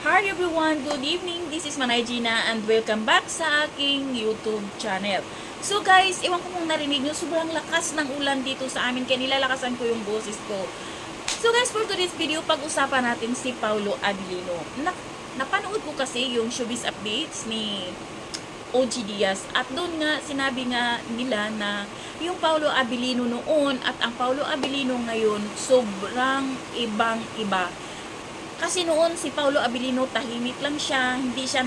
Hi everyone! Good evening! This is Manay Gina and welcome back sa aking YouTube channel. So guys, ewan ko kung narinig nyo, sobrang lakas ng ulan dito sa amin kaya nilalakasan ko yung boses ko. So guys, for today's video, pag-usapan natin si Paulo Abilino. Napanood ko kasi yung showbiz updates ni OG Diaz at doon nga sinabi nga nila na yung Paulo Abilino noon at ang Paulo Abilino ngayon sobrang ibang-iba. Kasi noon si Paulo Abilino tahimik lang siya, hindi siya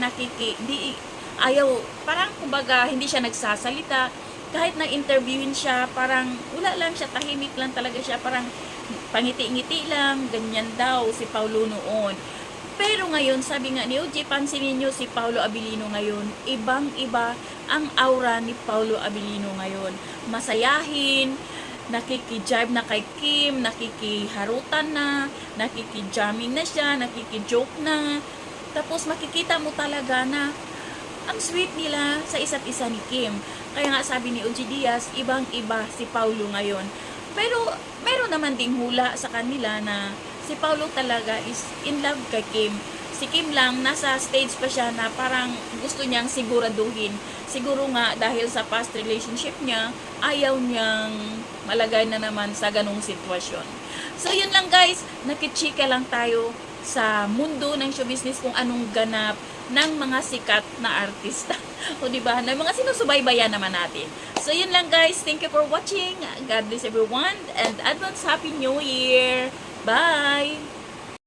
ayaw, parang kumbaga hindi siya nagsasalita. Kahit na interviewin siya, parang wala lang siya, tahimik lang talaga siya, parang pangiti-ngiti lang, ganyan daw si Paulo noon. Pero ngayon, sabi nga ni OJ, pansinin nyo si Paulo Abilino ngayon, ibang-iba ang aura ni Paulo Abilino ngayon. Masayahin, nakikijive na kay Kim, nakikiharutan na, nakikijamming na siya, nakikijoke na. Tapos makikita mo talaga na ang sweet nila sa isa't isa ni Kim. Kaya nga sabi ni OG Diaz, ibang-iba si Paulo ngayon. Pero meron naman ding hula sa kanila na si Paulo talaga is in love kay Kim. Si Kim lang, nasa stage pa siya na parang gusto niyang siguraduhin. Siguro nga dahil sa past relationship niya, ayaw niyang malagay na naman sa ganong sitwasyon. So yun lang guys, nakichika lang tayo sa mundo ng show business kung anong ganap ng mga sikat na artista. O diba? Na mga sinusubaybayan naman natin. So yun lang guys, thank you for watching. God bless everyone and advance Happy New Year. Bye!